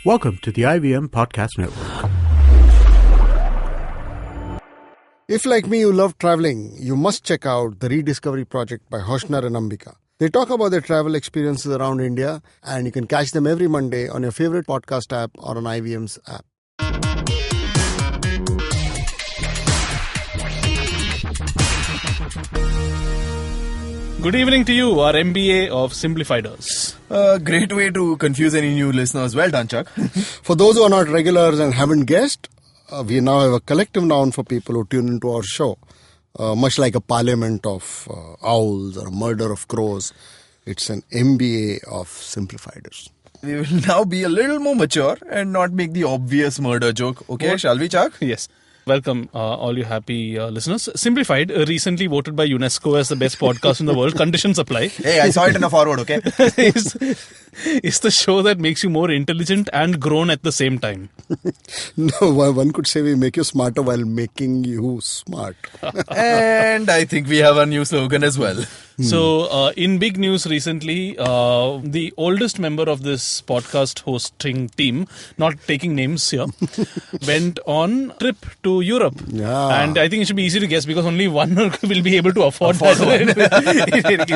Welcome to the IVM Podcast Network. If, like me, you love traveling, you must check out the Rediscovery Project by Hoshnar and Ambika. They talk about their travel experiences around India, and you can catch them every Monday on your favorite podcast app or on IVM's app. Good evening to you, our MBA of Simblifieders. Great way to confuse any new listeners. Well done, Chuck. For those who are not regulars and haven't guessed, we now have a collective noun for people who tune into our show. Much like a parliament of owls or a murder of crows, it's an MBA of Simplifieders. We will now be a little more mature and not make the obvious murder joke. Okay, shall we, Chuck? Yes. Welcome, all you happy listeners. Simplified, recently voted by UNESCO as the best podcast in the world. Conditions apply. Hey, I saw it in a forward, okay? It's the show that makes you more intelligent and grown at the same time. No, one could say we make you smarter while making you smart. And I think we have a new slogan as well. So, in big news recently, the oldest member of this podcast hosting team, not taking names here, went on trip to Europe. Yeah. And I think it should be easy to guess because only one will be able to afford that.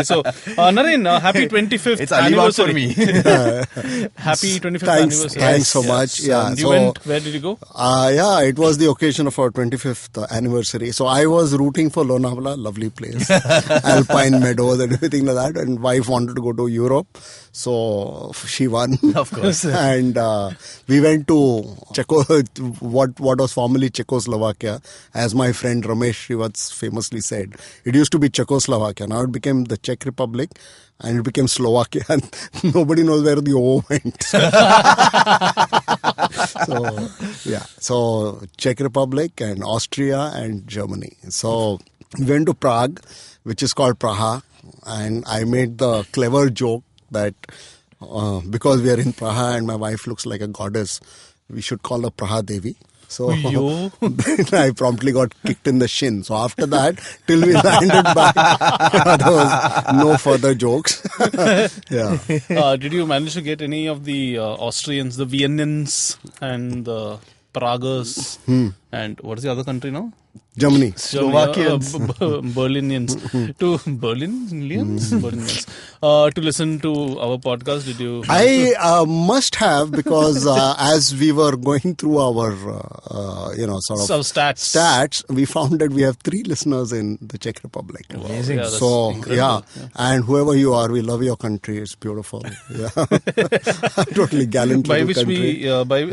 So, Naren, happy 25th It's anniversary. for me. Happy 25th anniversary. Thanks so much. Yeah. And you went, where did you go? It was the occasion of our 25th anniversary. So I was rooting for Lonavala, lovely place, Alpine Meadows and everything like that. And wife wanted to go to Europe, so she won. Of course. And we went to what was formerly Czechoslovakia, as my friend Ramesh Srivat famously said. It used to be Czechoslovakia. Now it became the Czech Republic. And it became Slovakia, and nobody knows where the O went. So Czech Republic and Austria and Germany. So we went to Prague, which is called Praha, and I made the clever joke that because we are in Praha and my wife looks like a goddess, we should call her Praha Devi. So then I promptly got kicked in the shin. So after that, till we landed back, there was no further jokes. Yeah. Did you manage to get any of the Austrians, the Viennans and the Praguers and what is the other country now? Germany. Slovakians. Berlinians. To Berlinians? To listen to our podcast, did you? I must have, because as we were going through our, stats, we found that we have 3 listeners in the Czech Republic. Wow. Amazing. Yeah, so, yeah. And whoever you are, we love your country. It's beautiful. Yeah. Totally gallant by little which country.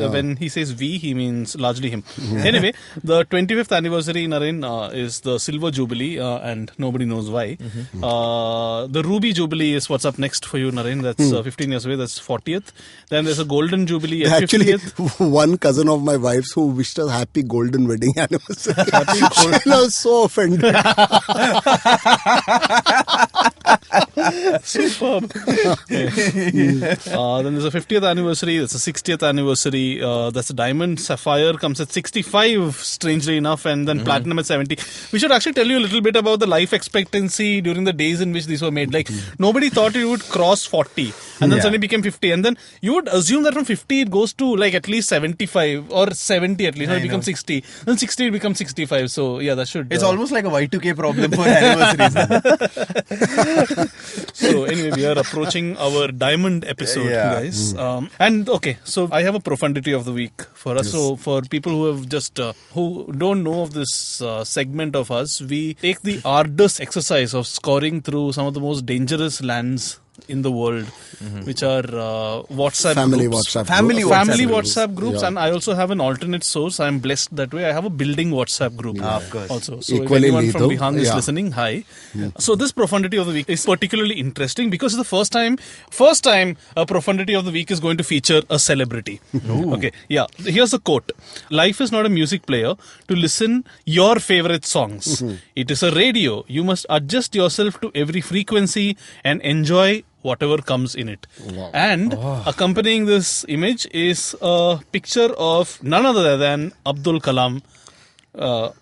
When he says we, he means largely him. Anyway, the 25th anniversary, Naren, is the Silver Jubilee, and nobody knows why. The Ruby Jubilee is what's up next for you, Naren. That's 15 years away. That's 40th. Then there's a Golden Jubilee at Actually, 50th. one cousin of my wife's who wished us happy golden wedding anniversary. I was so offended. Superb. Then there's a 50th anniversary. There's a 60th anniversary. That's a Diamond Sapphire comes at 65, strangely enough, and then Platinum at 70. We should actually tell you a little bit about the life expectancy during the days in which these were made. Like, nobody thought it would cross 40 and then suddenly became 50. And then you would assume that from 50 it goes to like at least 75 or 70 at least. It becomes 60. Then 60 it becomes 65. So yeah, that should... It's almost like a Y2K problem for anniversaries. So anyway, we are approaching our diamond episode, guys. And okay, so I have a profundity of the week for us. Yes. So for people who have just who don't know of this segment of us, we take the arduous exercise of scoring through some of the most dangerous lands in the world, which are WhatsApp family groups. Family WhatsApp groups. And I also have an alternate source. I'm blessed that way. I have a building WhatsApp group of course. Also. So Equally if anyone lethal. from Bihan is listening, hi. So this profundity of the week is particularly interesting because it's the first time a profundity of the week is going to feature a celebrity. Okay, yeah. Here's a quote. Life is not a music player to listen your favorite songs. It is a radio. You must adjust yourself to every frequency and enjoy whatever comes in it. Wow. And accompanying this image is a picture of none other than Abdul Kalam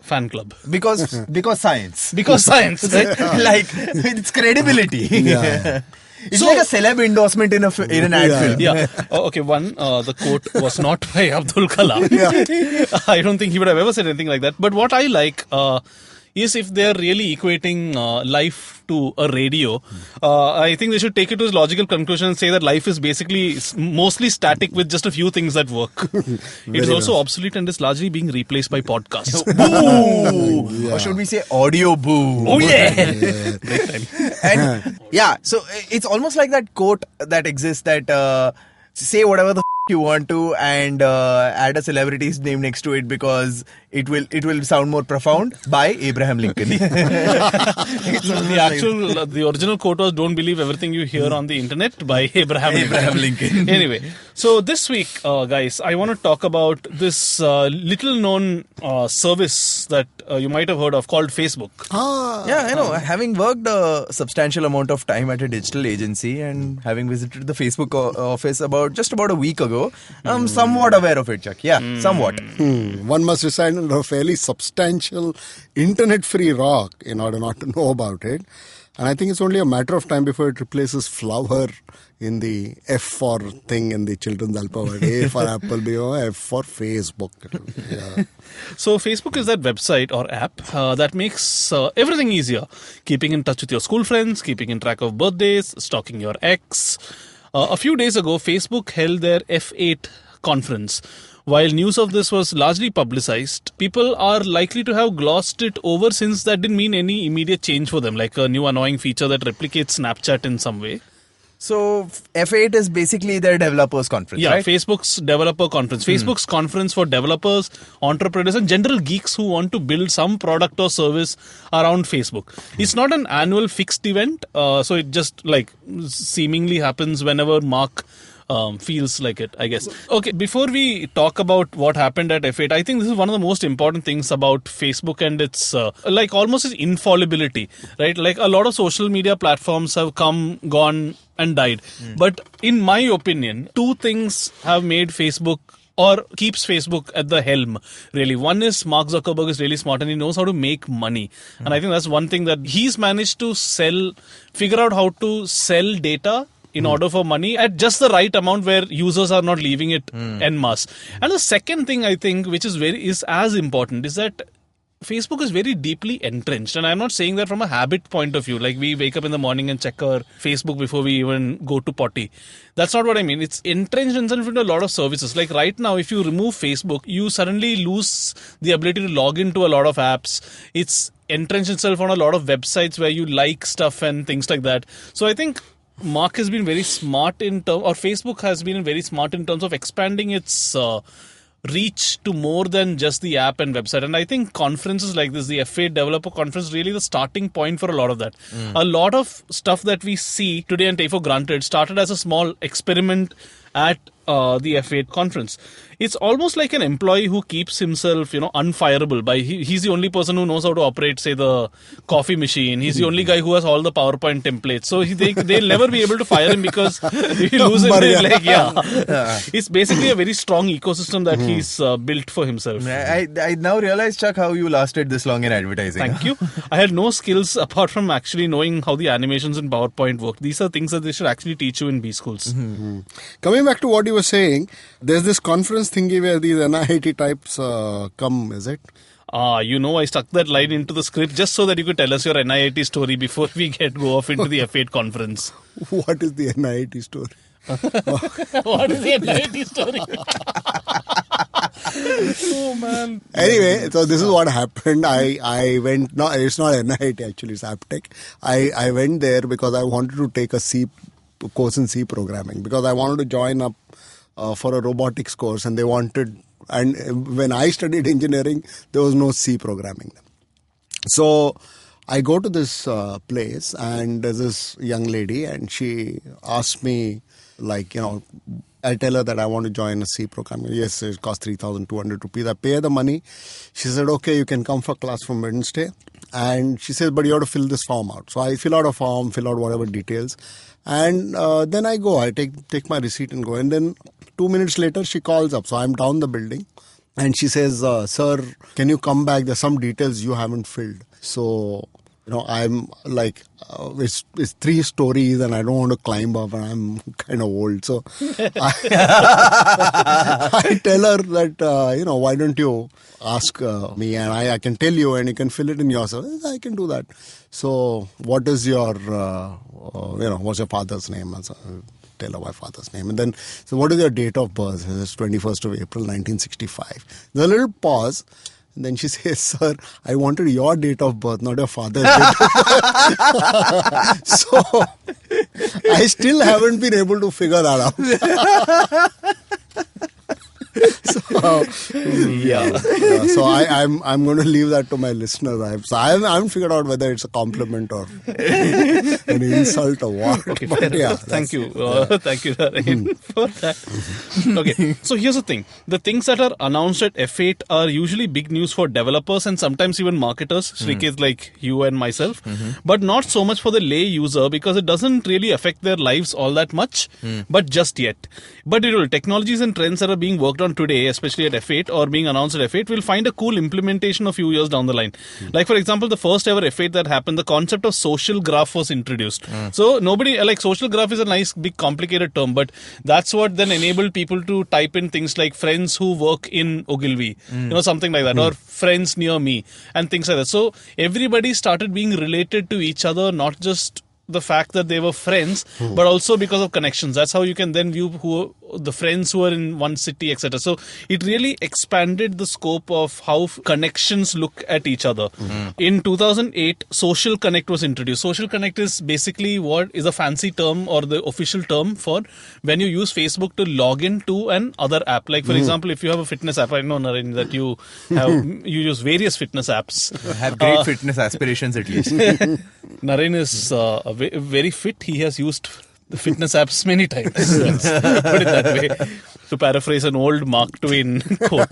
fan club. Because science. Because science. Right? Like, it's credibility. Yeah. It's like a celeb endorsement in an ad film. Yeah. Okay. One, the quote was not by Abdul Kalam. I don't think he would have ever said anything like that. But what I like is if they're really equating life to a radio, I think they should take it to its logical conclusion and say that life is basically mostly static with just a few things that work. It is also obsolete and is largely being replaced by podcasts. Boo! Or should we say audio boo? Oh yeah! Great time. And yeah, so it's almost like that quote that exists that say whatever the you want to and add a celebrity's name next to it because it will sound more profound by Abraham Lincoln. The original quote was "Don't believe everything you hear on the internet" by Abraham Lincoln. Anyway, so this week, guys, I want to talk about this little-known service that you might have heard of called Facebook. Yeah, I know. Having worked a substantial amount of time at a digital agency and having visited the Facebook office just about a week ago, I'm somewhat aware of it, Chuck. Yeah, somewhat. One must reside in a fairly substantial internet-free rock in order not to know about it. And I think it's only a matter of time before it replaces flower in the F for thing in the children's alphabet. A for Apple, B for F for Facebook. Yeah. So Facebook is that website or app that makes everything easier. Keeping in touch with your school friends, keeping in track of birthdays, stalking your ex. A few days ago, Facebook held their F8 conference. While news of this was largely publicized, people are likely to have glossed it over since that didn't mean any immediate change for them, like a new annoying feature that replicates Snapchat in some way. So F8 is basically their developers conference, Yeah, right? Facebook's developer conference. Facebook's conference for developers, entrepreneurs and general geeks who want to build some product or service around Facebook. It's not an annual fixed event, so it just like seemingly happens whenever Mark feels like it, I guess. Okay, before we talk about what happened at F8, I think this is one of the most important things about Facebook and its like almost its infallibility, right? Like a lot of social media platforms have come, gone and died. But in my opinion, two things have made Facebook or keeps Facebook at the helm, really. One is Mark Zuckerberg is really smart and he knows how to make money. And I think that's one thing that he's managed to figure out how to sell data in order for money at just the right amount where users are not leaving it en masse. And the second thing I think, which is as important, is that Facebook is very deeply entrenched. And I'm not saying that from a habit point of view, like we wake up in the morning and check our Facebook before we even go to potty. That's not what I mean. It's entrenched into a lot of services. Like right now, if you remove Facebook, you suddenly lose the ability to log into a lot of apps. It's entrenched itself on a lot of websites where you like stuff and things like that. So I think Mark has been very smart Facebook has been very smart in terms of expanding its reach to more than just the app and website. And I think conferences like this, the F8 developer conference, really the starting point for a lot of that. A lot of stuff that we see today and take for granted started as a small experiment at the F8 conference. It's almost like an employee who keeps himself, unfireable by he's the only person who knows how to operate, say, the coffee machine. He's the only guy who has all the PowerPoint templates. So they'll never be able to fire him because if you lose him, it's basically a very strong ecosystem that he's built for himself. I now realize, Chuck, how you lasted this long in advertising. Thank you. I had no skills apart from actually knowing how the animations in PowerPoint work. These are things that they should actually teach you in B schools. Coming back to what you were saying, there's this conference thingy where these NIIT types come, is it? I stuck that line into the script just so that you could tell us your NIIT story before we go off into the F8 conference. What is the NIIT story? What is the NIIT story? Oh man. Anyway, so this is what happened. I went, no, it's not NIIT actually, it's Aptech. I went there because I wanted to take a course in C programming because I wanted to join up for a robotics course and when I studied engineering, there was no C programming. So I go to this place and there's this young lady and she asked me I tell her that I want to join a C program. Yes, it costs 3,200 rupees. I pay her the money. She said, okay, you can come for class from Wednesday. And she says, but you have to fill this form out. So I fill out a form, fill out whatever details. And then I go. I take my receipt and go. And then 2 minutes later, she calls up. So I'm down the building. And she says, sir, can you come back? There's some details you haven't filled. So I'm like, it's 3 stories and I don't want to climb up and I'm kind of old. So I tell her that, why don't you ask me and I can tell you and you can fill it in yourself. I can do that. So what is your, what's your father's name? And so tell her my father's name. And then, so what is your date of birth? It's 21st of April, 1965. There's a little pause. And then she says, sir, I wanted your date of birth, not your father's date of birth. So, I still haven't been able to figure that out. So I'm going to leave that to my listeners. I haven't figured out whether it's a compliment or an insult or what. Okay, thank you, Naren, for that. Okay, so here's the thing: the things that are announced at F8 are usually big news for developers and sometimes even marketers, Srikeit like you and myself, but not so much for the lay user because it doesn't really affect their lives all that much. But just yet, but it will. Technologies and trends that are being worked on today, especially at F8 or being announced at F8, will find a cool implementation a few years down the line. Like for example, the first ever F8 that happened, the concept of social graph was introduced. So nobody, like social graph is a nice big complicated term, but that's what then enabled people to type in things like friends who work in Ogilvy, something like that, or friends near me and things like that. So everybody started being related to each other, not just the fact that they were friends, but also because of connections. That's how you can then view who the friends who are in one city, etc. So it really expanded the scope of how connections look at each other. In 2008, Social Connect was introduced. Social Connect is basically what is a fancy term or the official term for when you use Facebook to log in to an other app. Like for example, if you have a fitness app, I know, Naren, that you use various fitness apps. Have great fitness aspirations at least. Naren is very fit. He has used the fitness apps many times. Let's put it that way. To paraphrase an old Mark Twain quote.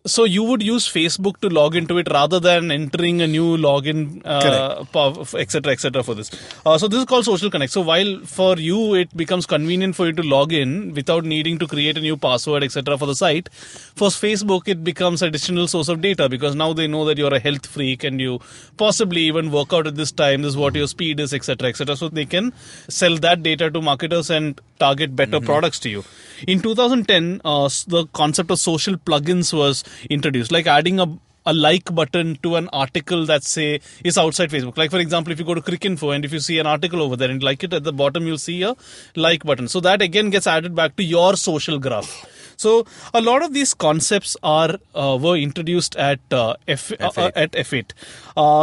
So you would use Facebook to log into it rather than entering a new login, etc. for this. So this is called Social Connect. So while for you it becomes convenient for you to log in without needing to create a new password, etc. for the site, for Facebook it becomes an additional source of data because now they know that you're a health freak and you possibly even work out at this time, this is what your speed is, etc. So they can sell that data to marketers and target better products to you. In 2010, the concept of social plugins was introduced, like adding a like button to an article that say is outside Facebook. Like for example, if you go to Cricinfo and if you see an article over there and like it, at the bottom you'll see a like button. So that again gets added back to your social graph. So a lot of these concepts were introduced at F8.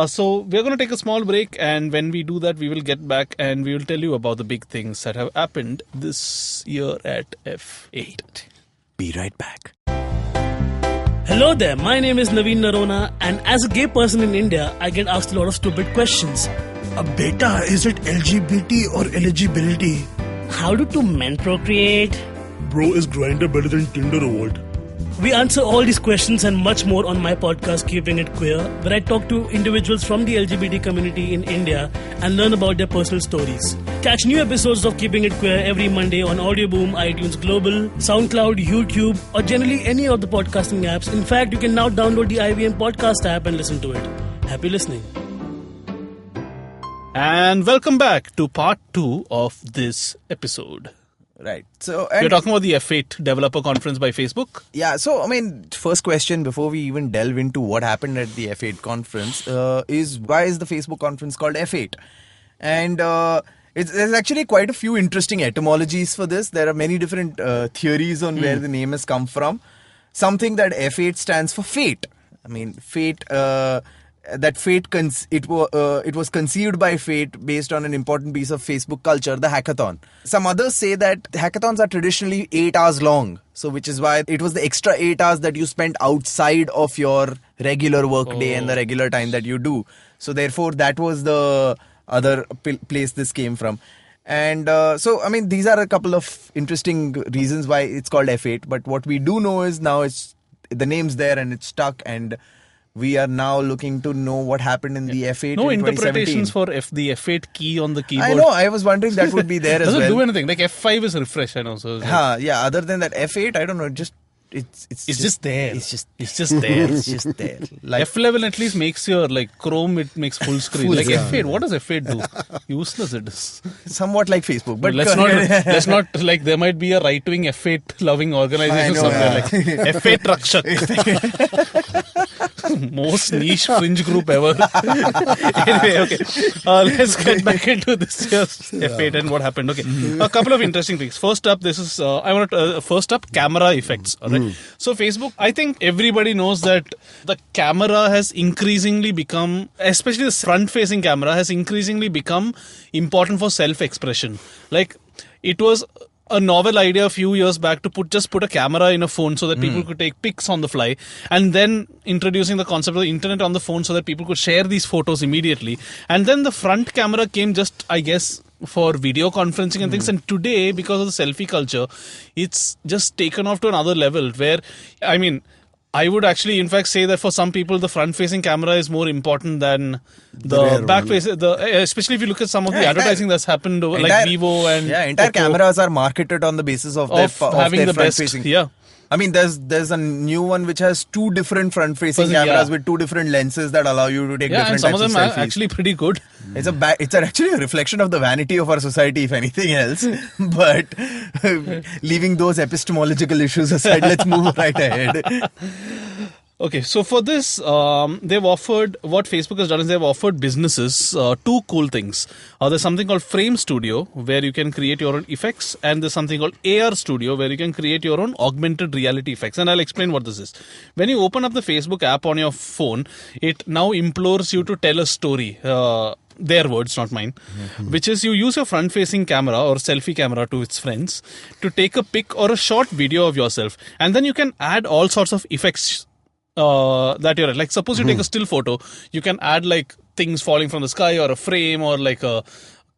So we're going to take a small break, and when we do that, we will get back and we will tell you about the big things that have happened this year at F8. Be right back. Hello there, my name is Naveen Narona, and as a gay person in India, I get asked a lot of stupid questions. Beta, is it LGBT or eligibility? How do two men procreate? Bro, is Grindr better than Tinder or what? We answer all these questions and much more on my podcast, Keeping It Queer, where I talk to individuals from the LGBT community in India and learn about their personal stories. Catch new episodes of Keeping It Queer every Monday on Audioboom, iTunes Global, SoundCloud, YouTube, or generally any of the podcasting apps. In fact, you can now download the IVM podcast app and listen to it. Happy listening. And welcome back to part 2 of this episode. Right. So you're talking about the F8 developer conference by Facebook? Yeah. So, I mean, first question before we even delve into what happened at the F8 conference is why is the Facebook conference called F8? And there's actually quite a few interesting etymologies for this. There are many different theories on where the name has come from. Something that F8 stands for fate. I mean, fate. That fate it was conceived by fate based on an important piece of Facebook culture, the hackathon. Some others say that hackathons are traditionally 8 hours long, so which is why it was the extra 8 hours that you spent outside of your regular work day and the regular time that you do. So therefore, that was the other place this came from. And so, I mean, these are a couple of interesting reasons why it's called F8. But what we do know is now the name's there and it's stuck, and we are now looking to know what happened in the F8 no in 2017. interpretations for the F8 key on the keyboard. I know, I was wondering that would be there as well. Doesn't do anything. Like F5 is refresh, I know. So yeah, other than that, F8, I don't know, it's just there. It's just there. It's just there. Like F11 at least makes your Chrome. It makes full screen. Like F8. What does F8 do? Useless it is. somewhat like Facebook, but let's not there might be a right-wing F8 loving organization somewhere like F8 Rakshak. Most niche fringe group ever. Anyway, okay. Let's get back into this year's F8 and what happened. Okay, a couple of interesting things. First up, this is first up camera effects. All right. So Facebook, I think everybody knows that the camera has increasingly become, especially the front-facing camera, has increasingly become important for self-expression. Like it was a novel idea a few years back to put a camera in a phone so that people could take pics on the fly, and then introducing the concept of the internet on the phone so that people could share these photos immediately. And then the front camera came just, I guess, for video conferencing and things. And today, because of the selfie culture, it's just taken off to another level where, I mean, I would actually, in fact, say that for some people, the front-facing camera is more important than the back-facing. Especially if you look at some of the advertising that's happened, like Vivo and entire Oppo, cameras are marketed on the basis of having their the best. front-facing. Yeah. I mean, there's a new one which has two different front-facing cameras with two different lenses that allow you to take different and some types of them are selfies. actually pretty good. It's actually a reflection of the vanity of our society, if anything else. But leaving those epistemological issues aside, let's move right ahead. Okay, so for this, they've offered, what Facebook has done is they've offered businesses two cool things. There's something called Frame Studio, where you can create your own effects, and there's something called AR Studio, where you can create your own augmented reality effects. And I'll explain what this is. When you open up the Facebook app on your phone, it now implores you to tell a story. Their words, not mine, which is you use your front-facing camera or selfie camera to its friends to take a pic or a short video of yourself, and then you can add all sorts of effects that you're at. Like suppose you take a still photo, you can add like things falling from the sky or a frame or like a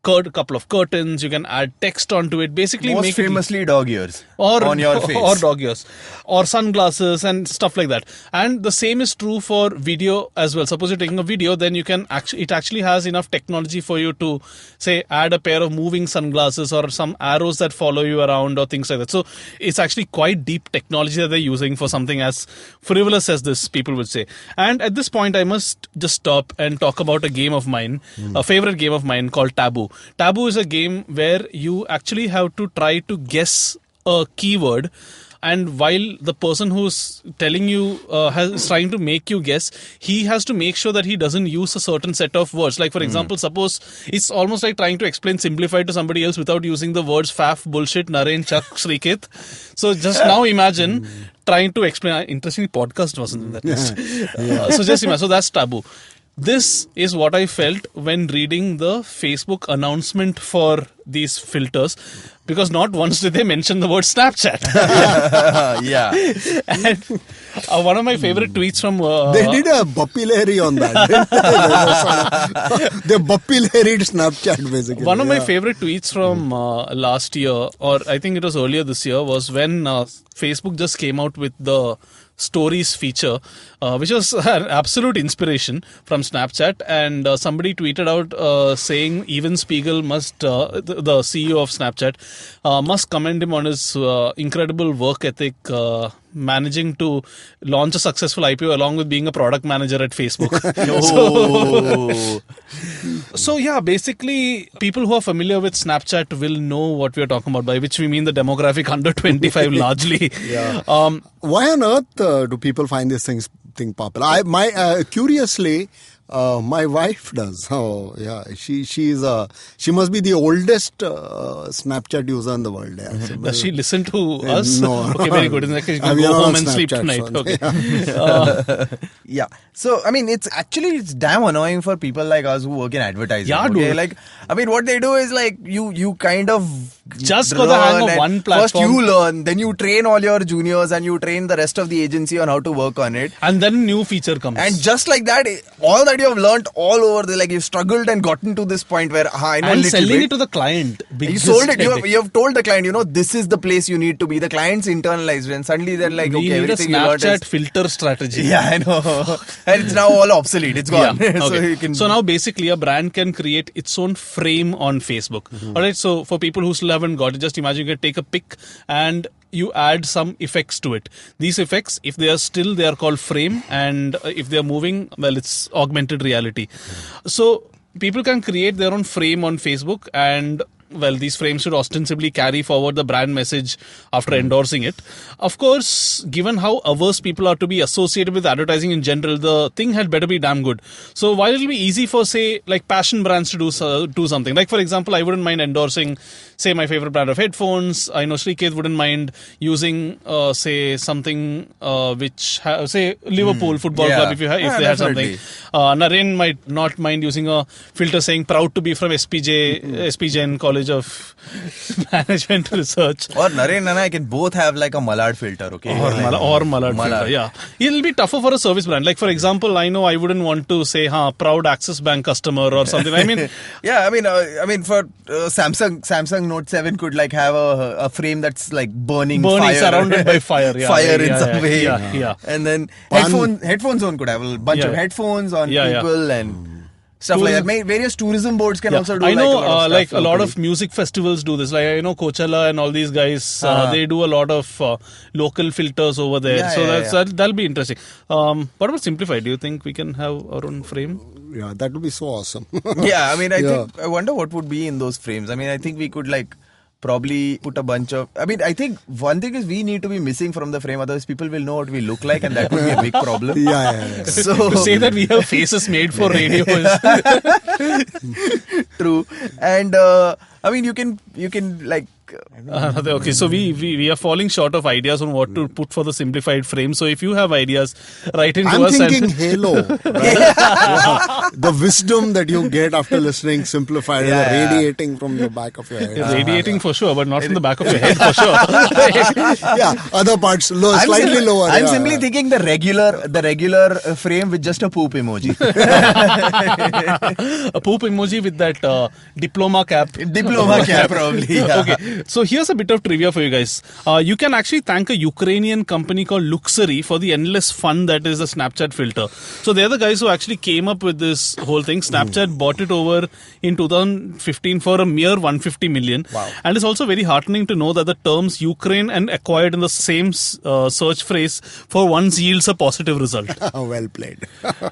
couple of curtains. You can add text onto it. Basically, most famously dog ears on your face, or dog ears, or sunglasses and stuff like that. And the same is true for video as well. Suppose you're taking a video, then you can it actually has enough technology for you to say add a pair of moving sunglasses or some arrows that follow you around or things like that. So it's actually quite deep technology that they're using for something as frivolous as this, people would say. And at this point, I must just stop and talk about a game of mine, a favorite game of mine called Taboo. Taboo is a game where you actually have to try to guess a keyword, and while the person who's telling you is trying to make you guess, he has to make sure that he doesn't use a certain set of words. Like for example, suppose it's almost like trying to explain Simblified to somebody else without using the words faff, bullshit, Naren, Chuck, Srikeit. So just now imagine trying to explain. Interestingly, podcast wasn't in that list. So just imagine. So that's Taboo. This is what I felt when reading the Facebook announcement for these filters, because not once did they mention the word Snapchat. Yeah. And one of my favorite tweets from... they did a buppy on that. They buppy Snapchat basically. One of my favorite tweets from last year, or I think it was earlier this year, was when Facebook just came out with the stories feature, which was an absolute inspiration from Snapchat, and somebody tweeted out saying Even Spiegel must, the CEO of Snapchat, must commend him on his incredible work ethic, managing to launch a successful IPO along with being a product manager at Facebook. So yeah, basically people who are familiar with Snapchat will know what we are talking about, by which we mean the demographic under 25 largely. Why on earth do people find these thing popular? Curiously, my wife does. Oh yeah, she must be the oldest Snapchat user in the world. Yeah. So, does she listen to us? No. Okay, very good. In that case, you can go home and sleep tonight. Okay. Yeah. So I mean, it's damn annoying for people like us who work in advertising. Yeah, okay? dude. Like, I mean, what they do is like you kind of just got the hang of one platform. First you learn, then you train all your juniors, and you train the rest of the agency on how to work on it. And then new feature comes. And just like that, all that you have learned all over, you've struggled and gotten to this point where I know and little selling bit. it to the client. You sold it. You have told the client, this is the place you need to be. The client's internalized, and suddenly they're like, we okay, need everything a you learned Snapchat is... filter strategy. Yeah, I know. And it's now all obsolete. It's gone. Yeah. So Okay. you can... So now basically a brand can create its own frame on Facebook. Alright, so for people who still haven't got it, just imagine you can take a pic and you add some effects to it. These effects, if they are still, they are called frame, and if they are moving, well, it's augmented reality. So people can create their own frame on Facebook, and well, these frames should ostensibly carry forward the brand message after endorsing it. Of course, given how averse people are to be associated with advertising in general, the thing had better be damn good. So while it'll be easy for, say, like passion brands to do something, like for example, I wouldn't mind endorsing, say, my favorite brand of headphones. I know Srikeit wouldn't mind using, say, something which, say, Liverpool Football Club if they had something. Naren might not mind using a filter saying proud to be from SPJN College of Management Research. Or Naren and I can both have like a Mallard filter, okay? Or Mallard filter, yeah. It'll be tougher for a service brand. Like, for example, I know I wouldn't want to say, proud Axis Bank customer or something. I mean... yeah, I mean, for Samsung Note 7 could like have a frame that's like burning fire. Surrounded by fire. Yeah, fire in some way. Yeah. And then headphone zone could have a bunch of headphones on people and... stuff like that. Various tourism boards can also do. I know, a lot of music festivals do this. Like I know Coachella and all these guys, they do a lot of local filters over there. That'll be interesting. What about Simplified? Do you think we can have our own frame? Yeah, that would be so awesome. Yeah, I mean, I wonder what would be in those frames. I mean, I think we could like probably put a bunch of... I mean, I think one thing is we need to be missing from the frame, otherwise people will know what we look like, and that would be a big problem. Yeah. So to say that we have faces made for radio is... True. And I mean, you can like... okay, so we are falling short of ideas on what to put for the Simplified frame. So if you have ideas, write into us. I'm thinking Halo. Right? The wisdom that you get after listening Simplified radiating from the back of your head. Radiating for sure, but not from the back of your head for sure. Other parts slightly lower. I'm simply thinking the regular frame with just a poop emoji. A poop emoji with that diploma cap. Diploma cap, probably. Yeah. Okay. So here's a bit of trivia for you guys. You can actually thank a Ukrainian company called Luxury for the endless fun that is the Snapchat filter. So they're the guys who actually came up with this whole thing. Snapchat bought it over in 2015 for a mere 150 million. Wow. And it's also very heartening to know that the terms Ukraine and acquired in the same search phrase for once yields a positive result. Well played.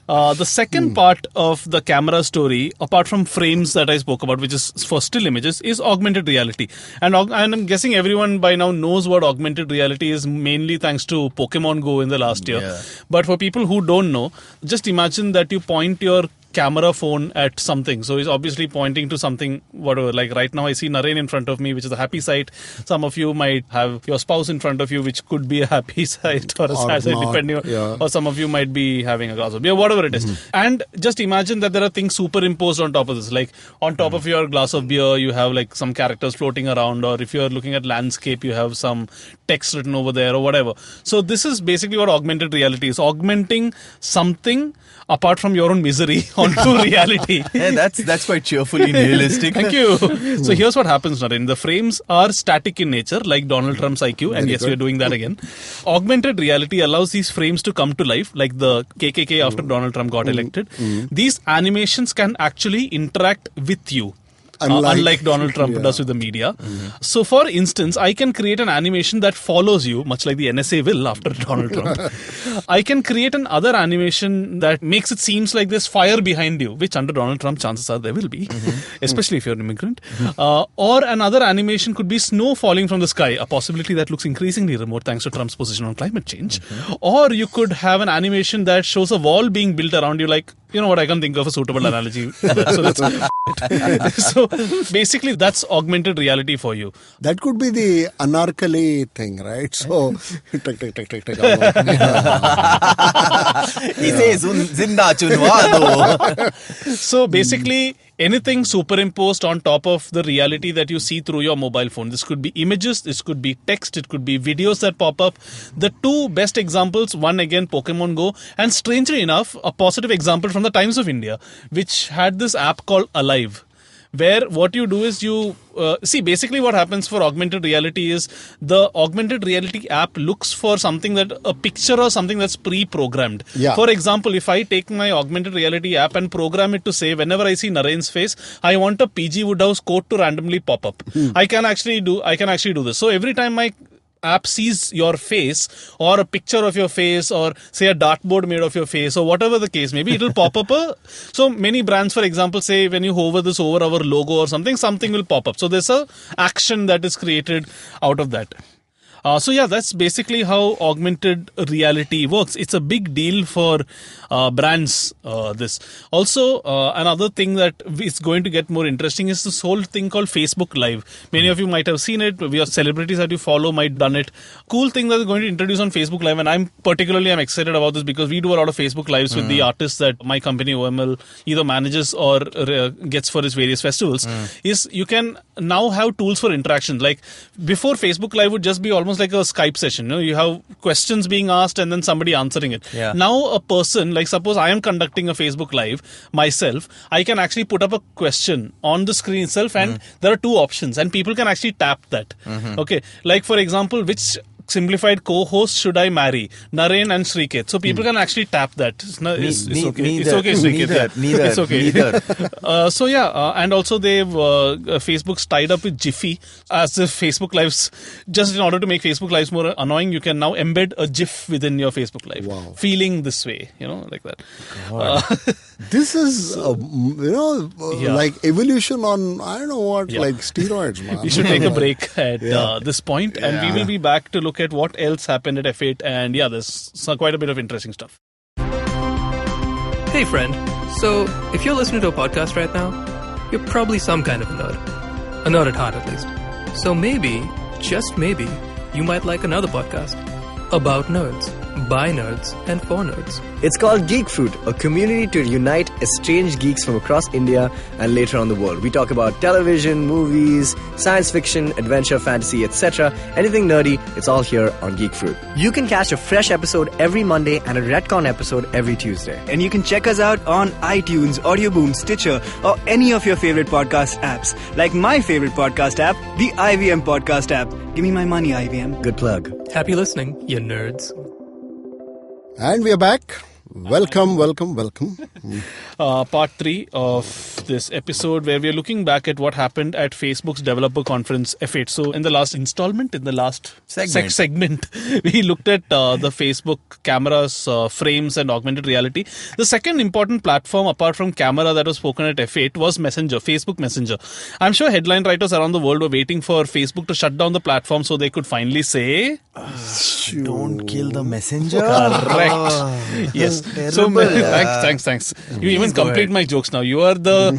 The second part of the camera story, apart from frames that I spoke about, which is for still images, is augmented reality. And I'm guessing everyone by now knows what augmented reality is, mainly thanks to Pokemon Go in the last year. Yeah. But for people who don't know, just imagine that you point your camera phone at something. So it's obviously pointing to something, whatever. Like right now I see Naren in front of me, which is a happy sight. Some of you might have your spouse in front of you, which could be a happy sight or a sad sight, depending on, or some of you might be having a glass of beer, whatever it is. And just imagine that there are things superimposed on top of this. Like on top of your glass of beer, you have like some characters floating around, or if you're looking at landscape, you have some text written over there or whatever. So this is basically what augmented reality is. Augmenting something apart from your own misery onto reality. Yeah, that's quite cheerfully nihilistic. Thank you. So here's what happens, Naren. The frames are static in nature, like Donald Trump's IQ, and yes, we're doing that again. Augmented reality allows these frames to come to life, like the KKK after Donald Trump got elected. These animations can actually interact with you. Unlike Donald Trump does with the media. So for instance, I can create an animation that follows you, much like the NSA will after Donald Trump. I can create another animation that makes it seems like there's fire behind you, which under Donald Trump chances are there will be, especially if you're an immigrant. Or another animation could be snow falling from the sky, a possibility that looks increasingly remote thanks to Trump's position on climate change. Or you could have an animation that shows a wall being built around you, like, you know what, I can't think of a suitable analogy. So that's so basically that's augmented reality for you. That could be the anarkali thing, right? So So basically anything superimposed on top of the reality that you see through your mobile phone. This could be images, this could be text, it could be videos that pop up. The two best examples, one again Pokemon Go, and strangely enough a positive example from the Times of India, which had this app called Alive, where what you do is you see basically what happens for augmented reality is the augmented reality app looks for something that a picture or something that's pre-programmed. For example, if I take my augmented reality app and program it to say whenever I see Naren's face, I want a PG Woodhouse quote to randomly pop up. I can actually do this. So every time my app sees your face or a picture of your face or say a dartboard made of your face or whatever the case, maybe it'll pop up so many brands, for example, say when you hover this over our logo or something will pop up. So there's a action that is created out of that. So yeah, that's basically how augmented reality works. It's a big deal for brands. This also another thing that is going to get more interesting is this whole thing called Facebook Live. Many of you might have seen it. We have celebrities that you follow might done it. Cool thing that they're going to introduce on Facebook Live, and I'm excited about this because we do a lot of Facebook Lives with the artists that my company OML either manages or gets for its various festivals. Is you can now have tools for interaction. Like before, Facebook Live would just be almost like a Skype session. You have questions being asked and then somebody answering it. Yeah. Now a person, like suppose I am conducting a Facebook Live myself, I can actually put up a question on the screen itself and there are two options and people can actually tap that. Okay. Like for example, which Simblified co-host should I marry? Naren and Srikeit. So people can actually tap that. It's okay. It's okay, Srikeit. Neither. It's okay. Neither. So yeah, and also they've Facebook's tied up with Jiffy as if Facebook Lives, just in order to make Facebook Lives more annoying, you can now embed a GIF within your Facebook Live. Wow. Feeling this way, like that. This is, like evolution on, I don't know what, like steroids, man. We should take a break at this point and we will be back to look at what else happened at F8, and there's quite a bit of interesting stuff. Hey friend, so if you're listening to a podcast right now, you're probably some kind of a nerd. A nerd at heart at least. So maybe, just maybe, you might like another podcast about nerds, by nerds, and for nerds. It's called Geek Fruit, a community to unite estranged geeks from across India and later on the world. We talk about television, movies, science fiction, adventure, fantasy, etc. Anything nerdy, it's all here on Geek Fruit. You can catch a fresh episode every Monday and a retcon episode every Tuesday. And you can check us out on iTunes, Audioboom, Stitcher, or any of your favorite podcast apps. Like my favorite podcast app, the IVM podcast app. Give me my money, IVM. Good plug. Happy listening, you nerds. And we are back. Welcome. Part 3 of this episode where we are looking back at what happened at Facebook's developer conference F8. So in the last installment, in the last segment we looked at the Facebook cameras, frames and augmented reality. The second important platform apart from camera that was spoken at F8 was Messenger, Facebook Messenger. I'm sure headline writers around the world were waiting for Facebook to shut down the platform so they could finally say... Don't kill the messenger. Correct. Yes. So thanks. You even complete my jokes now. You are the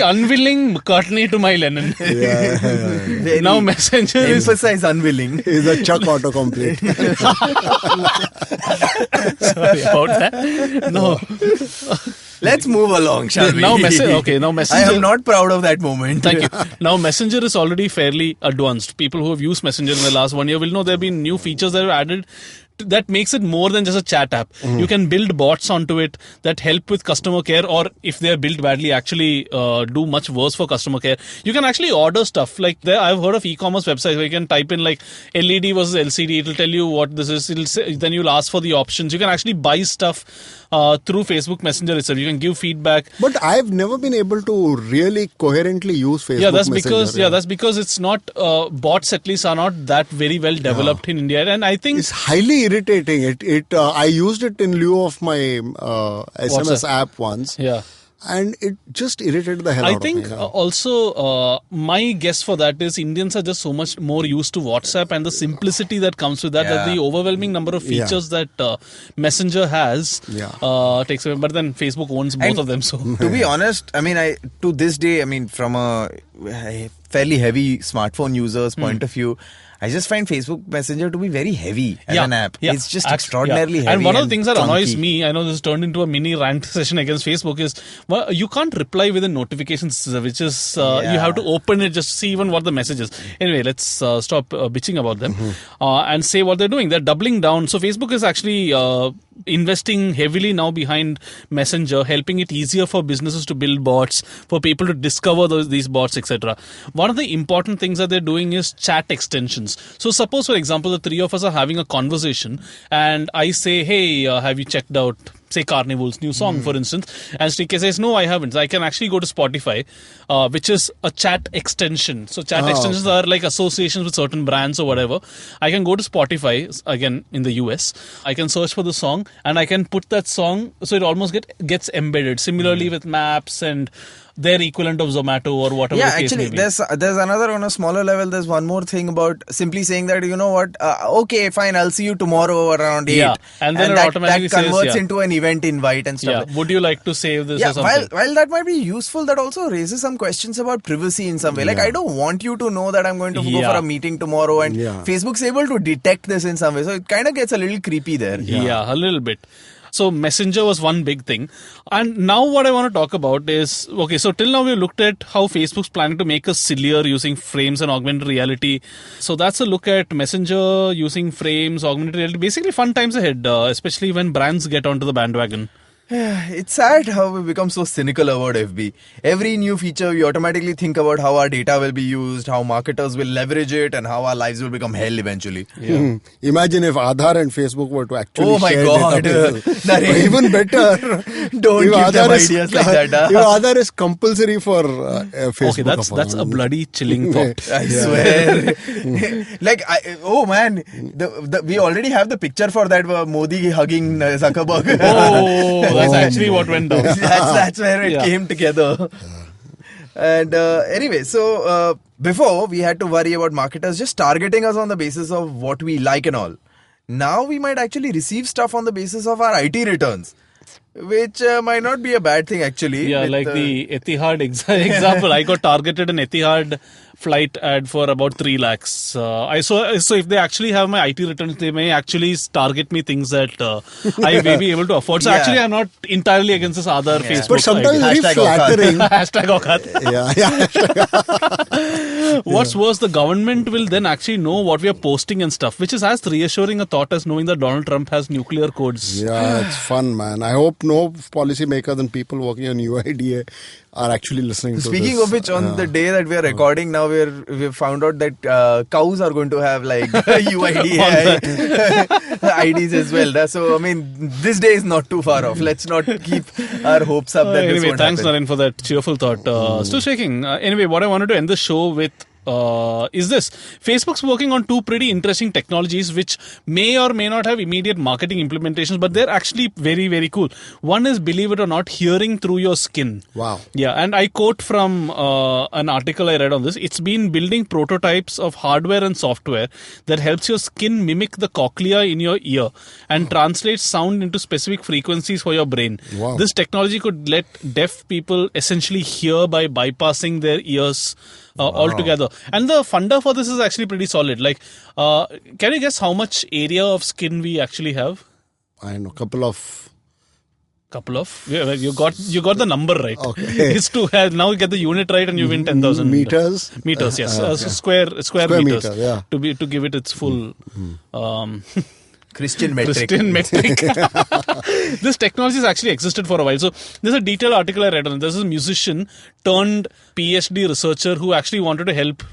unwilling McCartney to my Lennon. Now Messenger emphasize unwilling. Is a Chuck autocomplete. Sorry about that. No. Let's move along, shall we? Now Messenger. I am not proud of that moment. Thank you. Now Messenger is already fairly advanced. People who have used Messenger in the last 1 year will know there have been new features that are added that makes it more than just a chat app. You can build bots onto it that help with customer care, or if they are built badly, actually do much worse for customer care. You can actually order stuff. Like I've heard of e-commerce websites where you can type in like LED versus LCD. It'll tell you what this is. Then you'll ask for the options. You can actually buy stuff through Facebook Messenger itself. You can give feedback. But I've never been able to really coherently use Facebook Messenger. That's because it's not bots. At least are not that very well developed in India, and I think it's highly irritating. I used it in lieu of my SMS app once. Yeah. And it just irritated the hell out of me. I think also my guess for that is Indians are just so much more used to WhatsApp and the simplicity that comes with that, that the overwhelming number of features that Messenger has takes away. But then Facebook owns both of them. So to be honest, to this day, from a fairly heavy smartphone user's point of view, I just find Facebook Messenger to be very heavy as an app. It's just extraordinarily heavy. And one of the things that clunky. annoys me, I know this turned into a mini rant session against Facebook, is you can't reply within notifications, which is you have to open it just to see even what the message is. Anyway, let's stop bitching about them and say what they're doing. They're doubling down. So Facebook is actually investing heavily now behind Messenger, helping it easier for businesses to build bots, for people to discover these bots, etc. One of the important things that they're doing is chat extensions. So suppose, for example, the three of us are having a conversation and I say, hey, have you checked out say Carnival's new song, for instance, and Srikeit says, no, I haven't. So I can actually go to Spotify, which is a chat extension. So chat extensions are like associations with certain brands or whatever. I can go to Spotify, again in the US. I can search for the song and I can put that song, so it almost gets embedded. Similarly with Maps and their equivalent of Zomato or whatever the case may be. there's another on a smaller level. There's one more thing about simply saying that, you know what, okay, fine, I'll see you tomorrow around 8. Yeah, and then it automatically that converts says, into an event invite and stuff. Would you like to save this Yeah, or something? while that might be useful, that also raises some questions about privacy in some way. Like, I don't want you to know that I'm going to go for a meeting tomorrow, and Facebook's able to detect this in some way. So it kind of gets a little creepy there. Yeah, a little bit. So Messenger was one big thing. And now what I want to talk about is, okay, so till now we looked at how Facebook's planning to make us sillier using frames and augmented reality. So that's a look at Messenger using frames, augmented reality. Basically fun times ahead, especially when brands get onto the bandwagon. It's sad how we become so cynical about FB. Every new feature, we automatically think about how our data will be used, how marketers will leverage it, and how our lives will become hell eventually. Imagine if Aadhaar and Facebook were to actually share Naren. data. Even better. Don't give them ideas like that. If Aadhaar is compulsory for Facebook. Okay, that's a bloody chilling thought. I swear. We already have the picture for that Modi hugging Zuckerberg. Oh, that's actually what went down. that's where it came together. And anyway, so before we had to worry about marketers just targeting us on the basis of what we like and all. Now we might actually receive stuff on the basis of our IT returns, which might not be a bad thing actually. Yeah, like the Etihad example. I got targeted an Etihad flight ad for about 3 lakhs. So if they actually have my IT returns, they may actually target me things that I may be able to afford. So actually, I'm not entirely against this other Facebook. But sometimes very flattering. Hashtag Aukat. What's worse, the government will then actually know what we are posting and stuff, which is as reassuring a thought as knowing that Donald Trump has nuclear codes. Yeah, it's fun, man. I hope no policymakers and people working on UIDA are actually listening to this. Speaking of which, on the day that we are recording now, we've found out that cows are going to have like UIDA IDs as well. So, I mean, this day is not too far off. Let's not keep our hopes up that this Anyway, won't thanks, happen. Naren, for that cheerful thought. Still shaking. Anyway, what I wanted to end the show with is this. Facebook's working on 2 pretty interesting technologies which may or may not have immediate marketing implementations, but they're actually very, very cool. One is, believe it or not, hearing through your skin. Wow. Yeah, and I quote from an article I read on this. It's been building prototypes of hardware and software that helps your skin mimic the cochlea in your ear and translates sound into specific frequencies for your brain. Wow. This technology could let deaf people essentially hear by bypassing their ears altogether. And the funder for this is actually pretty solid. Like, can you guess how much area of skin we actually have? I know, couple of. Yeah, you got the number right. Okay. It's now you get the unit right and you win 10,000 meters. Meters, yes. Square meters. Meter, yeah. To give it its full. Christian metric. This technology has actually existed for a while. So there's a detailed article I read on it. There's a musician turned PhD researcher who actually wanted to help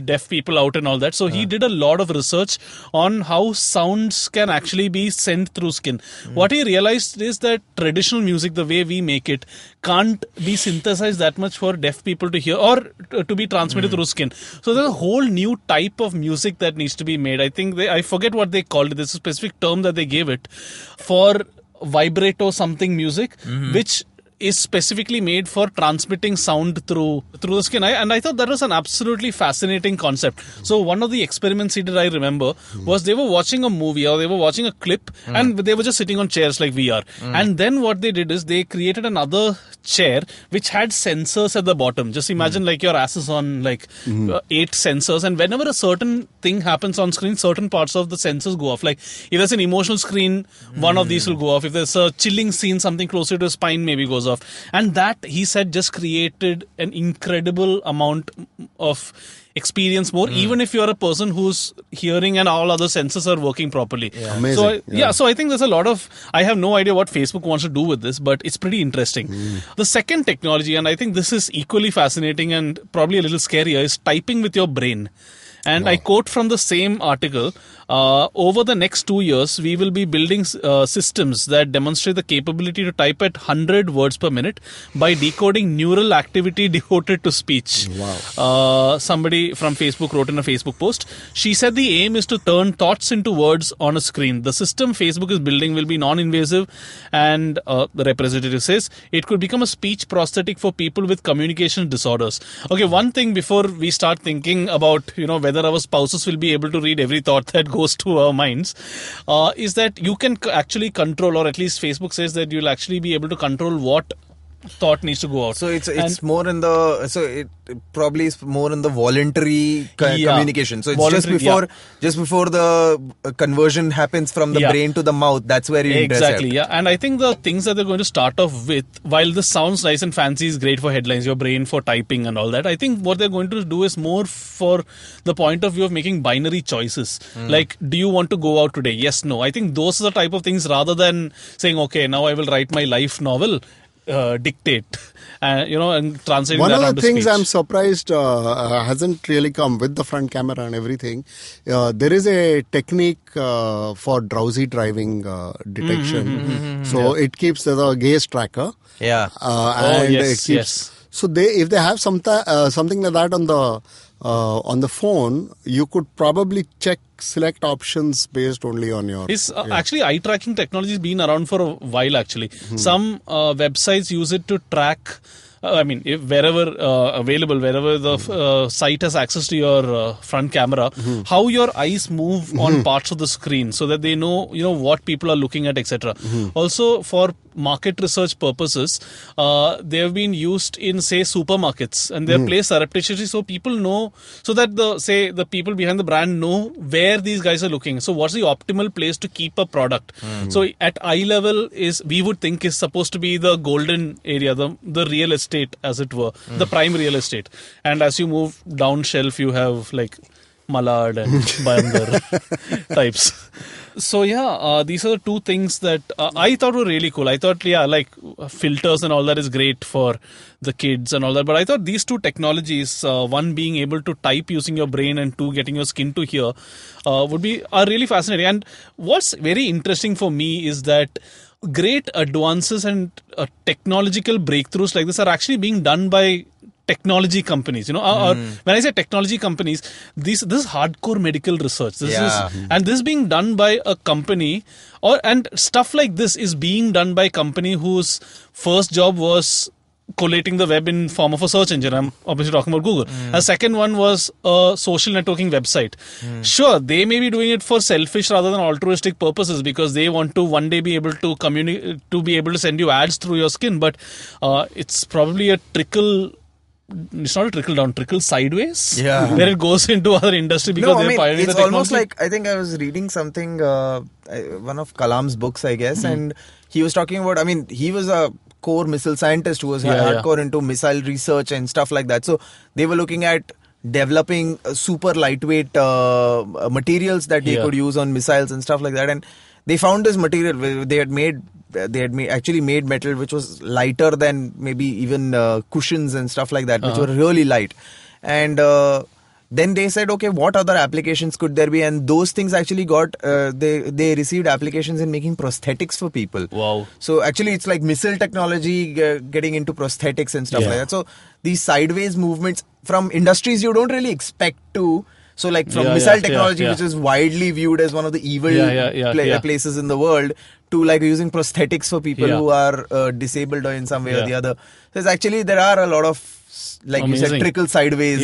deaf people out and all that. So he did a lot of research on how sounds can actually be sent through skin. What he realized is that traditional music, the way we make it, can't be synthesized that much for deaf people to hear or to be transmitted through skin. So there's a whole new type of music that needs to be made. I think I forget what they called it. There's a specific term that they gave it for vibrato something music, which is specifically made for transmitting sound through the skin. I thought that was an absolutely fascinating concept. So one of the experiments he did, I remember, was they were watching a movie or they were watching a clip and they were just sitting on chairs like we are. And then what they did is they created another chair which had sensors at the bottom. Just imagine like your ass is on like 8 sensors, and whenever a certain thing happens on screen, certain parts of the sensors go off. Like if there's an emotional screen, one of these will go off. If there's a chilling scene, something closer to the spine maybe goes off. And that, he said, just created an incredible amount of experience more, even if you're a person who's hearing and all other senses are working properly. Yeah. Amazing. So I think there's a lot of, I have no idea what Facebook wants to do with this, but it's pretty interesting. The second technology, and I think this is equally fascinating and probably a little scarier, is typing with your brain. And I quote from the same article, over the next 2 years, we will be building systems that demonstrate the capability to type at 100 words per minute by decoding neural activity devoted to speech. Wow. Somebody from Facebook wrote in a Facebook post. She said the aim is to turn thoughts into words on a screen. The system Facebook is building will be non-invasive, and the representative says it could become a speech prosthetic for people with communication disorders. Okay, one thing before we start thinking about whether our spouses will be able to read every thought that goes to our minds, is that you can actually control, or at least Facebook says that you'll actually be able to control what thought needs to go out. So it's more in the, so it probably is more in the voluntary communication. So it's just before the conversion happens from the brain to the mouth. That's where you exactly. Yeah, and I think the things that they're going to start off with, while this sounds nice and fancy, is great for headlines, your brain for typing and all that. I think what they're going to do is more for the point of view of making binary choices. Like, do you want to go out today? Yes, no. I think those are the type of things, rather than saying, okay, now I will write my life novel. Dictate, and translating One that of onto the things speech. I'm surprised hasn't really come with the front camera and everything. There is a technique for drowsy driving detection. So it keeps the gaze tracker. Yeah. And it keeps. So if they have something like that on the phone, you could probably select options based only on your... Actually, eye tracking technology has been around for a while actually. Some websites use it to track, if wherever available, wherever the site has access to your front camera, how your eyes move on parts of the screen, so that they know, what people are looking at, etc. Also, for market research purposes, they have been used in, say, supermarkets, and they're placed surreptitiously, so people know, so that the people behind the brand know where these guys are looking. So what's the optimal place to keep a product? So at eye level we would think is supposed to be the golden area, the real estate, as it were, the prime real estate. And as you move down shelf, you have like Mallard and Bayandar types. So these are the two things that I thought were really cool. I thought, like filters and all that is great for the kids and all that. But I thought these two technologies, one being able to type using your brain and two getting your skin to hear, are really fascinating. And what's very interesting for me is that great advances and technological breakthroughs like this are actually being done by technology companies, or when I say technology companies, this is hardcore medical research. And this is being done by a company, and stuff like this is being done by a company whose first job was collating the web in form of a search engine. I'm obviously talking about Google. A second one was a social networking website. Sure, they may be doing it for selfish rather than altruistic purposes, because they want to one day be able to communicate, to be able to send you ads through your skin. But it's probably a trickle. It's not a trickle down, trickle sideways. Yeah, where it goes into other industry because they're pioneering the technology. It's almost like, I think I was reading something, one of Kalam's books, I guess, and he was talking about. He was a core missile scientist who was hardcore into missile research and stuff like that. So they were looking at developing super lightweight materials that they could use on missiles and stuff like that. And they found this material. They had actually made metal which was lighter than maybe even cushions and stuff like that, which were really light. And then they said, okay, what other applications could there be? And those things actually got, they received applications in making prosthetics for people. Wow. So actually it's like missile technology getting into prosthetics and stuff like that. So these sideways movements from industries you don't really expect to. So like from missile technology, which is widely viewed as one of the evil places in the world, to like using prosthetics for people who are disabled or in some way or the other. So it's actually, there are a lot of, like you said, trickle sideways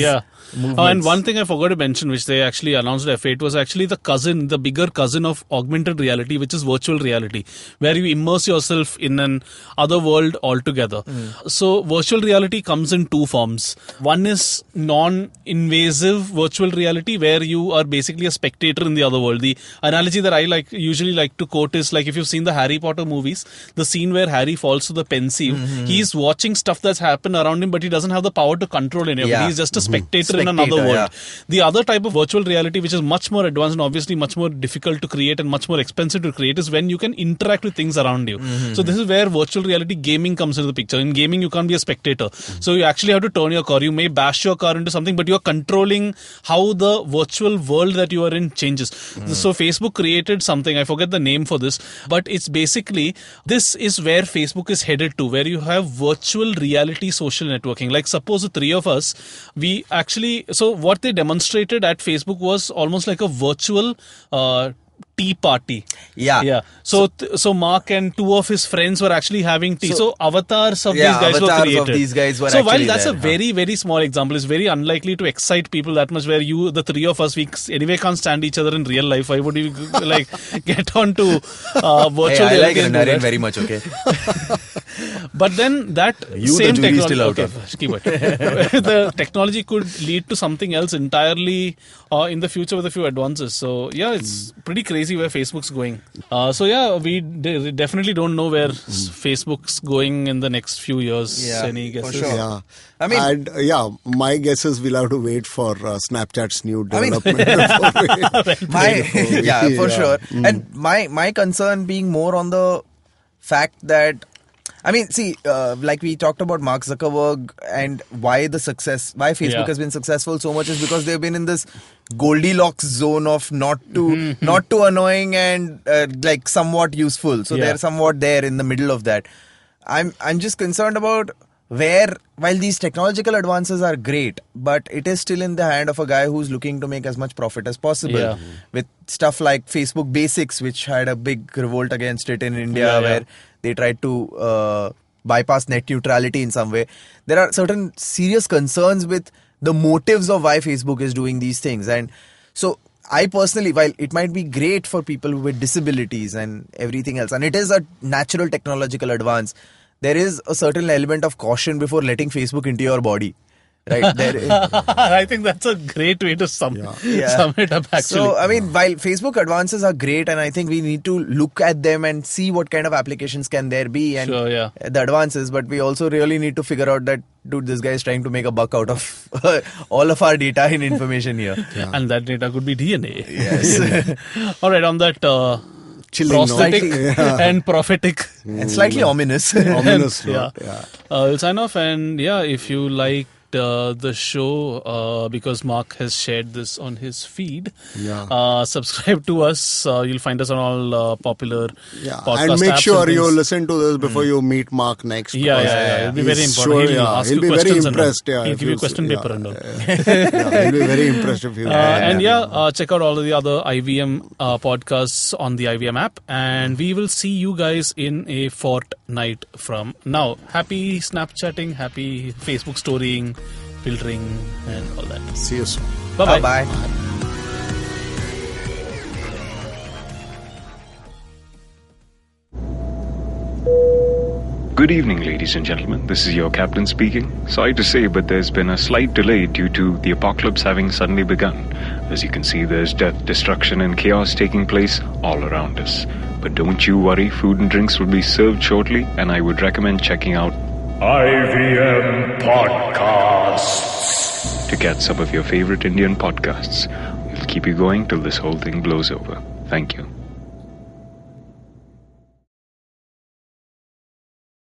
movements. And one thing I forgot to mention, which they actually announced at F8, was actually the bigger cousin of augmented reality, which is virtual reality, where you immerse yourself in an other world altogether. So virtual reality comes in two forms. One is non-invasive virtual reality, where you are basically a spectator in the other world. The analogy that I usually like to quote is, like, if you've seen the Harry Potter movies, the scene where Harry falls to the pensieve, he's watching stuff that's happened around him, but he doesn't have the power to control any of it. He's just a spectator in another spectator, world. The other type of virtual reality, which is much more advanced and obviously much more difficult to create and much more expensive to create, is when you can interact with things around you. So this is where virtual reality gaming comes into the picture. In gaming, you can't be a spectator. So you actually have to turn your car. You may bash your car into something, but you're controlling how the virtual world that you are in changes. So Facebook created something, I forget the name for this, but it's basically, this is where Facebook is headed to, where you have virtual reality social networking. Like suppose the three of us, we actually, so what they demonstrated at Facebook was almost like a virtual tea party. Yeah. So Mark and two of his friends were actually having tea. So avatars of these guys were created. Of these guys were so while actually that's there, a very, very small example, it's very unlikely to excite people that much, where the three of us, we anyway can't stand each other in real life. Why would we like get on to virtual I like reality and do Naren that? very much, okay? But then that same technology, keep it. The technology could lead to something else entirely in the future with a few advances. So yeah, it's pretty crazy where Facebook's going. So yeah, we definitely don't know where Facebook's going in the next few years. Yeah, Any guesses? for sure. Yeah. I mean, and my guess is we'll have to wait for Snapchat's new development. For sure. And my concern being more on the fact that, I mean, see, like we talked about Mark Zuckerberg and why Facebook has been successful so much is because they've been in this Goldilocks zone of not too annoying and like somewhat useful. So they're somewhat there in the middle of that. I'm just concerned about while these technological advances are great, but it is still in the hand of a guy who's looking to make as much profit as possible. Yeah. With stuff like Facebook Basics, which had a big revolt against it in India, where they tried to bypass net neutrality in some way. There are certain serious concerns with the motives of why Facebook is doing these things. And so I personally, while it might be great for people with disabilities and everything else, and it is a natural technological advance, there is a certain element of caution before letting Facebook into your body. Right? I think that's a great way to sum it up, actually. So, I mean, while Facebook advances are great, and I think we need to look at them and see what kind of applications can there be and the advances, but we also really need to figure out that, dude, this guy is trying to make a buck out of all of our data and information here. And that data could be DNA. Yes. All right, on that prosthetic and prophetic and slightly ominous. Ominous. We'll sign off, and if you like the show, because Mark has shared this on his feed, subscribe to us. You'll find us on all popular podcast and make apps sure and you things. listen to this before you meet Mark next. It'll be very important. Sure, He'll ask he'll you be very questions impressed. and he'll give you question paper and all. He'll be very impressed if you. Check out all of the other IVM podcasts on the IVM app, and we will see you guys in a fortnight from now. Happy Snapchatting, happy Facebook storying, filtering, and all that. See you soon. Bye-bye. Bye-bye. Good evening, ladies and gentlemen. This is your captain speaking. Sorry to say, but there's been a slight delay due to the apocalypse having suddenly begun. As you can see, there's death, destruction, and chaos taking place all around us. But don't you worry, food and drinks will be served shortly, and I would recommend checking out IVM Podcasts to get some of your favorite Indian podcasts. We'll keep you going till this whole thing blows over. Thank you.